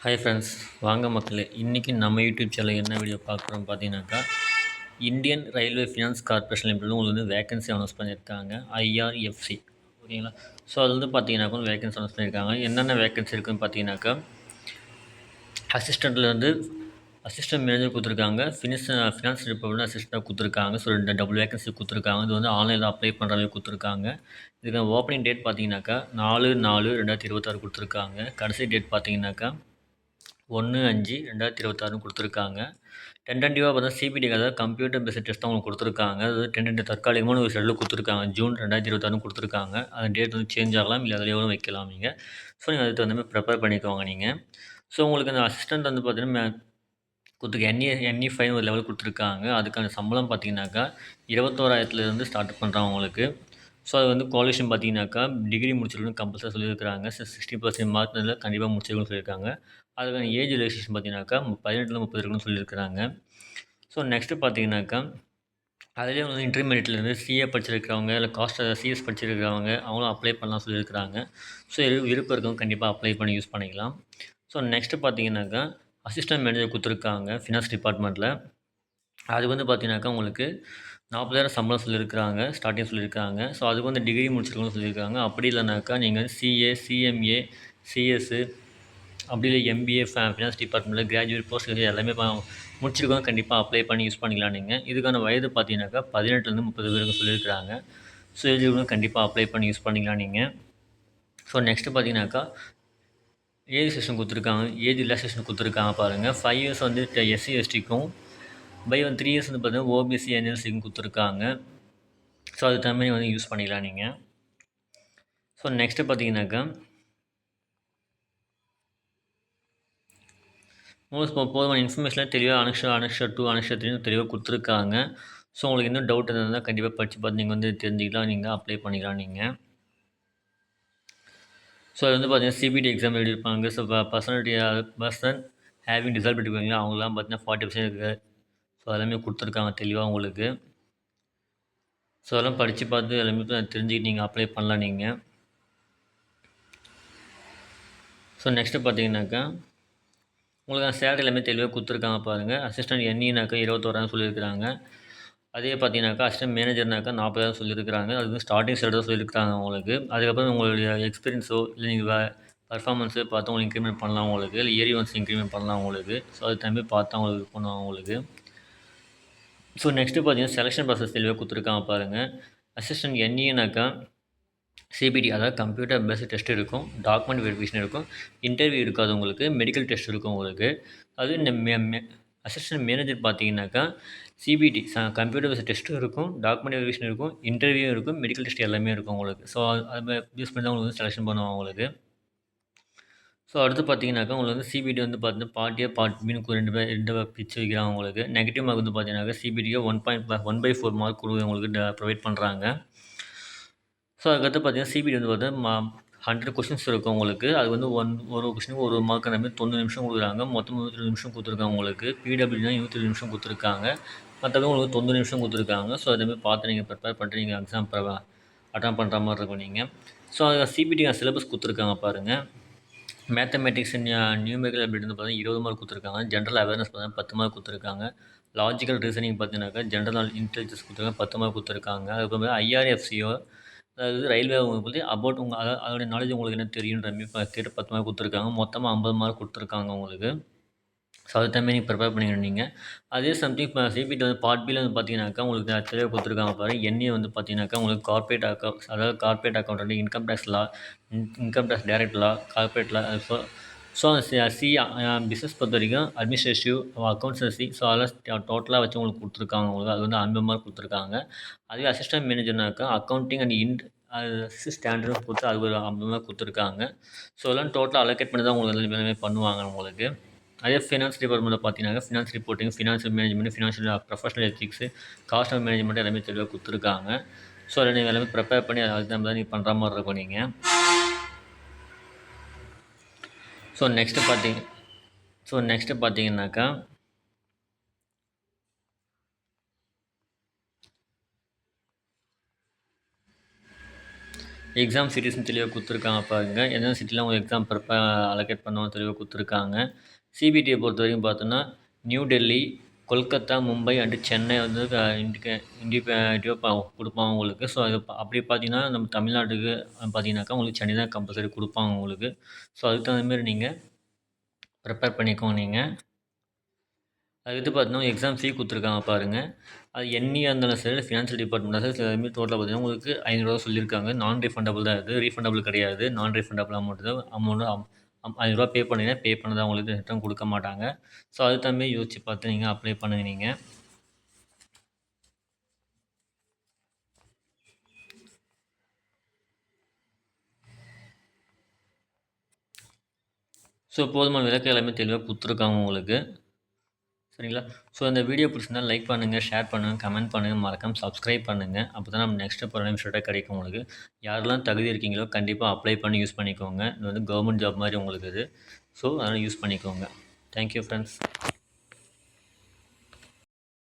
Hi friends, வாங்க மக்களே. இன்றைக்கி நம்ம யூடியூப் சேனலில் என்ன வீடியோ பார்க்குறோம் பார்த்தீங்கன்னாக்கா, இந்தியன் ரயில்வே ஃபினான்ஸ் கார்ப்பரேஷன் லிமிடெட்ல உங்களுக்கு வந்து வேகன்சி அனௌன்ஸ் பண்ணியிருக்காங்க. ஐஆர்எஃப்சி, ஓகேங்களா. ஸோ அது வந்து பார்த்தீங்கன்னாக்கா வேகன்சி அனௌன்ஸ் பண்ணியிருக்காங்க. என்னென்ன வேகன்சி இருக்குதுன்னு பார்த்தீங்கன்னாக்கா, அசிஸ்டன்ட் மேனேஜர் கொடுத்துருக்காங்க. ஃபினான்ஸ் டிபார்ட்மெண்ட் அசிஸ்டண்டாக கொடுத்துருக்காங்க. ஸோ டபுள் வேகன்சி கொடுத்துருக்காங்க. இது வந்து ஆன்லைனில் அப்ளை பண்ணுற மாதிரி கொடுத்துருக்காங்க. இதுக்கான ஓப்பனிங் டேட் பார்த்தீங்கன்னாக்கா 4/4/2026 கொடுத்துருக்காங்க. கடைசி டேட் பார்த்தீங்கன்னாக்கா 1/5/2026 கொடுத்துருக்காங்க. டென்டன்டிவாக பார்த்தா சிபிடி, அதாவது கம்ப்யூட்டர் பேஸ்ட் டெஸ்ட் தான் உங்களுக்கு கொடுத்துருக்காங்க. அதாவது டென்டன்டிவ் தற்காலிகமான ஒரு ஷெடியூல் கொடுத்துருக்காங்க. ஜூன் 2026 கொடுத்துருக்காங்க. அந்த டேட் வந்து சேஞ்ச் ஆகலாம், இல்லை அதில் எவ்வளோ வைக்கலாம் நீங்கள். ஸோ நீங்கள் அதுக்கு தகுந்த மாதிரி ப்ரிப்பேர் பண்ணிக்கோங்க நீங்கள். ஸோ உங்களுக்கு அந்த அசிஸ்டன்ட் வந்து பார்த்தீங்கன்னா கொடுத்துருக்க NE5 ஒரு லெவல் கொடுத்துருக்காங்க. அதுக்கான சம்பளம் பார்த்தீங்கன்னாக்கா 21,000 ஸ்டார்ட் பண்ணுறாங்க உங்களுக்கு. ஸோ அது வந்து குவாலிஃபிகேஷன் பார்த்தீங்கன்னாக்கா டிகிரி முடிச்சிருக்கணும் கம்பல்சரி சொல்லியிருக்கிறாங்க. 60% மார்க்ல கண்டிப்பாக முடிச்சிருக்கணும்னு சொல்லியிருக்காங்க. அதுக்கான ஏஜ் ரிலாக்ஸேஷன் பார்த்தீங்கன்னாக்கா 18 30 சொல்லியிருக்கிறாங்க. ஸோ நெக்ஸ்ட்டு பார்த்தீங்கன்னாக்கா அதிலே வந்து இன்டர்மீடியட்லேருந்து சிஏ படிச்சிருக்கிறவங்க, இல்லை சிஎஸ் படிச்சிருக்கிறவங்க அவங்களும் அப்ளை பண்ணலாம் சொல்லியிருக்கிறாங்க. ஸோ விருப்பம் இருக்கவங்க கண்டிப்பாக அப்ளை பண்ணி யூஸ் பண்ணிக்கலாம். ஸோ நெக்ஸ்ட்டு பார்த்தீங்கன்னாக்கா அசிஸ்டன்ட் மேனேஜர் கொடுத்துருக்காங்க ஃபினான்ஸ் டிபார்ட்மெண்ட்டில். அது வந்து பார்த்தீங்கன்னாக்கா உங்களுக்கு 40,000 சம்பளம் சொல்லியிருக்கிறாங்க, ஸ்டார்டிங் சொல்லியிருக்காங்க. ஸோ அதுக்கு வந்து டிகிரி முடிச்சிருக்கணும்னு சொல்லியிருக்காங்க. அப்படி இல்லைனாக்கா நீங்கள் சிஏ, சிஎம்ஏ, சிஎஸ்ஸு, அப்படி இல்லை எம்பிஏ ஃபினான்ஸ் டிபார்ட்மெண்ட்டில் கிராஜுவேட் போஸ்ட் கிராஜுவேட் எல்லாமே முடிச்சிருக்கோங்க. கண்டிப்பாக அப்ளை பண்ணி யூஸ் பண்ணிக்கலாம் நீங்கள். இதுக்கான வயது பார்த்தீங்கன்னாக்கா 18 30 வரைக்கும் சொல்லியிருக்கிறாங்க. ஸோ இது கண்டிப்பாக அப்ளை பண்ணி யூஸ் பண்ணிக்கலாம் நீங்கள். ஸோ நெக்ஸ்ட்டு பார்த்தீங்கன்னாக்கா ஏஜ் செஷன் கொடுத்துருக்காங்க, ஏஜ் ரிலாக்ஸேஷன் கொடுத்துருக்காங்க பாருங்கள். 5 இயர்ஸ் வந்து எஸ்சி எஸ்டிக்கும், பை 3 இயர்ஸ் வந்து பார்த்தீங்கன்னா ஓபிசி என்எல்சிக்கும் கொடுத்துருக்காங்க. ஸோ அது தகுந்த வந்து யூஸ் பண்ணிக்கலாம் நீங்கள். ஸோ நெக்ஸ்ட்டு பார்த்தீங்கன்னாக்கா போதுமான இன்ஃபர்மேஷன்லாம் தெளிவாக அனக்ஷர் 2 அனக்ஷர் 3 தெளிவாக கொடுத்துருக்காங்க. ஸோ உங்களுக்கு இன்னும் டவுட் இருந்தால் கண்டிப்பாக படித்து பார்த்து நீங்கள் வந்து தெரிஞ்சுக்கலாம், நீங்கள் அப்ளை பண்ணிக்கலாம் நீங்கள். ஸோ அது வந்து பார்த்தீங்கன்னா சிபிடி எக்ஸாம் எழுதியிருப்பாங்க. ஸோ பர்சன் ஹேவிங் டிசபிலிட்டி இருக்காங்களா அவங்களாம் பார்த்தீங்கன்னா 40% இருக்குது. ஸோ எல்லாமே கொடுத்துருக்காங்க தெளிவாக உங்களுக்கு. ஸோ அதெல்லாம் படித்து பார்த்து எல்லாமே தெரிஞ்சுக்கிட்டு நீங்கள் அப்ளை பண்ணலாம் நீங்கள். ஸோ நெக்ஸ்ட்டு பார்த்தீங்கன்னாக்கா உங்களுக்கு சேலரி எல்லாமே தெளிவாக கொடுத்துருக்காங்க பாருங்கள். அசிஸ்டன்ட் NEனாக்கா 21,000 சொல்லியிருக்கிறாங்க. அதே பார்த்தீங்கன்னாக்கா அசிஸ்டன்ட் மேனேஜர்னாக்கா 40,000 சொல்லியிருக்கிறாங்க. அது வந்து ஸ்டார்டிங் சேலரி தான் சொல்லியிருக்காங்க உங்களுக்கு. அதுக்கப்புறம் உங்களுடைய எக்ஸ்பீரியன்ஸோ இல்லை நீங்கள் பர்ஃபார்மன்ஸோ பார்த்து உங்களுக்கு இன்க்ரிமெண்ட் பண்ணலாம் உங்களுக்கு, இல்லை இயர்லி ஒன்ஸ் இன்க்ரிமெண்ட் பண்ணலாம் உங்களுக்கு. ஸோ அது தம்பி பார்த்து அவங்களுக்கு பண்ணுவாங்க உங்களுக்கு. ஸோ நெக்ஸ்ட்டு பார்த்தீங்கன்னா செலெக்ஷன் ப்ராசஸ் தெளிவாக கொடுத்துருக்காங்க பாருங்கள். அசிஸ்டன்ட் NEனாக்கா சிபிடி, அதாவது கம்ப்யூட்டர் பேஸ்ட் டெஸ்ட் இருக்கும், டாக்குமெண்ட் வெரிஃபிகேஷன் இருக்கும், இன்டர்வியூ இருக்காது உங்களுக்கு, மெடிக்கல் டெஸ்ட் இருக்கும் உங்களுக்கு. அது இந்த அசிஸ்டன்ட் மேனேஜர் பார்த்தீங்கன்னாக்கா சிபிடி கம்ப்யூட்டர் பேஸ்ட் டெஸ்ட்டும் இருக்கும், டாக்குமெண்ட் வெரிஃபிகேஷன் இருக்கும், இன்டர்வியூ இருக்கும், மெடிக்கல் டெஸ்ட் எல்லாமே இருக்கும் உங்களுக்கு. ஸோ அது யூஸ் பண்ணி தான் உங்களுக்கு வந்து செலெக்ஷன் பண்ணுவாங்க உங்களுக்கு. ஸோ அடுத்து பார்த்தீங்கன்னாக்கா உங்களுக்கு வந்து சிபிடி வந்து பார்த்தீங்கன்னா பார்ட் ஏ பார்ட் பின்னு ரெண்டு பிரித்து வைக்கிறாங்க உங்களுக்கு. நெகட்டிவ் மார்க் வந்து பார்த்தீங்கன்னாக்கா சிபிடிக்கு 1/4 மார்க் உங்களுக்கு ப்ரொவைட் பண்ணுறாங்க. ஸோ அதுக்கடுத்து பார்த்தீங்கன்னா சிபிடி வந்து பார்த்தீங்கன்னா 100 கொஷின்ஸ் இருக்கும் உங்களுக்கு. அது வந்து ஒரு கொஷினுக்கு ஒரு மார்க் அந்த மாதிரி 90 நிமிஷம் கொடுக்குறாங்க. மொத்தம் 120 நிமிஷம் கொடுத்துருக்காங்க உங்களுக்கு. பிடபிள்யூனா 27 நிமிஷம் கொடுத்துருக்காங்க. மற்றபடி உங்களுக்கு 90 நிமிஷம் கொடுத்துருக்காங்க. ஸோ அதேமாதிரி பார்த்து நீங்கள் ப்ரிப்பேர் பண்ணிட்டு நீங்கள் எக்ஸாம் அட்டன் பண்ணுற மாதிரி இருக்கும் நீங்கள். ஸோ அது சிபிடி சிலபஸ் கொடுத்துருக்காங்க பாருங்கள். மேத்தமெட்டிக்ஸ் நியூமெரிக்கல் அபிலிட்டி வந்து பார்த்தீங்கன்னா 20 மார்க் கொடுத்துருக்காங்க. ஜென்ரல் அவேர்னஸ் பார்த்தீங்கன்னா 10 மார்க் கொடுத்துருக்காங்க. லாஜிக்கல் ரீசனிங் பார்த்தீங்கன்னாக்கா ஜென்ரல் இன்டெலிஜென்ஸ் கொடுத்துருக்காங்க, 10 மார்க் கொடுத்துருக்காங்க. அதுக்கப்புறம் ஐஆர்எஃப்சியோ, அதாவது ரயில்வே பற்றி அபவுட் அதோடைய நாலேஜ் உங்களுக்கு என்ன தெரியுன்ற மாதிரி கேட்டு 10 மார்க் கொடுத்துருக்காங்க. மொத்தமாக 50 மார்க் கொடுத்துருக்காங்க உங்களுக்கு. ஸோ அது தம்பி நீங்கள் ப்ரிப்பேர் பண்ணிக்கணும் நீங்கள். அதே சம்திங் இப்போ சிபிடி வந்து பார்ட் பியில் வந்து பார்த்தீங்கன்னாக்கா உங்களுக்கு தெளிவாக கொடுத்துருக்காங்க பாருங்கள். என்ஏ வந்து பார்த்தீங்கன்னாக்கா உங்களுக்கு கார்பரேட் அதாவது கார்பரேட் அக்கௌண்ட், இன்கம் டேக்ஸ் லா, இன்கம் டேக்ஸ் டைரக்ட் லா, கார்பரேட் லா. ஸோ பிஸ்னஸ் பொறுத்த வரைக்கும் அட்மினிஸ்ட்ரேட்டிவ், அக்கௌண்ட்ஸி, ஸோ அதெல்லாம் டோட்டலாக வச்சு உங்களுக்கு கொடுத்துருக்காங்க உங்களுக்கு. அது வந்து 50 மார்க் கொடுத்துருக்காங்க. அதுவே அசிஸ்டன்ட் மேனேஜர்னாக்கா அக்கௌண்டிங் அண்ட் ஸ்டாண்டர்ட் கொடுத்து அது ஒரு 50 மார்க் கொடுத்துருக்காங்க. ஸோ எல்லாம் டோட்டலாக அலோகேட் பண்ணி தான் உங்களுக்கு எல்லாமே பண்ணுவாங்க உங்களுக்கு. அதே ஃபினான்ஸ் டிபார்ட்மெண்ட்டில் பார்த்தீங்கன்னா finance reporting, financial management, financial professional ethics, cost of management எல்லாமே தெளிவாக கொடுத்துருக்காங்க. ஸோ அதில் நீங்கள் எல்லாமே ப்ரிப்பேர் பண்ணி அதுக்கு தான் நீங்கள் பண்ணுற மாதிரி இருக்கும் நீங்கள். ஸோ நெக்ஸ்ட்டு பார்த்தீங்கன்னாக்கா எக்ஸாம் சீரிஸ்னு தெளிவாக கொடுத்துருக்காங்க பாருங்கள். எந்தெந்த சிட்டியில் உங்களுக்கு எக்ஸாம் அலோகேட் பண்ணுவாங்க தெளிவாக கொடுத்துருக்காங்க. சிபிடியை பொறுத்த வரைக்கும் பார்த்தோன்னா நியூ டெல்லி, கொல்கத்தா, மும்பை அண்டு சென்னை வந்து இண்டிபெண்டிவாக கொடுப்பாங்க உங்களுக்கு. ஸோ அது அப்படி பார்த்தீங்கன்னா நம்ம தமிழ்நாட்டுக்கு பார்த்தீங்கன்னாக்கா உங்களுக்கு சென்னை தான் கம்பல்சரி கொடுப்பாங்க உங்களுக்கு. ஸோ அதுக்கு தகுந்த மாதிரி நீங்கள் ப்ரிப்பேர் பண்ணிக்கோங்க நீங்கள். அதுக்கடுத்து பார்த்தீங்கன்னா எக்ஸாம் ஃபீ கொடுத்துருக்காங்க பாருங்கள். அது எண்ணியாக இருந்தாலும் சரி, ஃபினான்ஷியல் டிபார்ட்மெண்ட்டாக சரி, அதுமாரி டோட்டலாக பார்த்தீங்கன்னா உங்களுக்கு ரூ. 500 சொல்லியிருக்காங்க. நான் ரீஃபண்டபிள் தான் இது, ரீஃபண்டபிள் கிடையாது. நான் ரீஃபண்டபிள் அமௌண்ட் தான். அமௌண்ட்டு ரூ. 500 பே பண்ணிங்கன்னா பே பண்ணதை உங்களுக்கு ரிட்டர்ன் கொடுக்க மாட்டாங்க. ஸோ அதுக்கு தகுந்த மாதிரி யோசிச்சு பார்த்து நீங்கள் அப்ளை பண்ணுங்க நீங்கள். ஸோ போதுமான விளக்கம் எல்லாமே தெளிவாக கொடுத்துருக்காங்க உங்களுக்கு. சரிங்களா? ஸோ இந்த வீடியோ பிடிச்சிருந்தா லைக் பண்ணுங்கள், ஷேர் பண்ணுங்கள், கமெண்ட் பண்ணுங்கள், மறக்காம சப்ஸ்கிரைப் பண்ணுங்கள். அப்போ தான் நம்ம நெக்ஸ்ட்டு போகிற நிமிஷம் கிடைக்கும் உங்களுக்கு. யாரெல்லாம் தகுதி இருக்கீங்களோ கண்டிப்பாக அப்ளை பண்ணி யூஸ் பண்ணிக்கோங்க. இது வந்து கவர்மெண்ட் ஜாப் மாதிரி உங்களுக்கு இது. ஸோ அதனால் யூஸ் பண்ணிக்கோங்க. Thank you friends.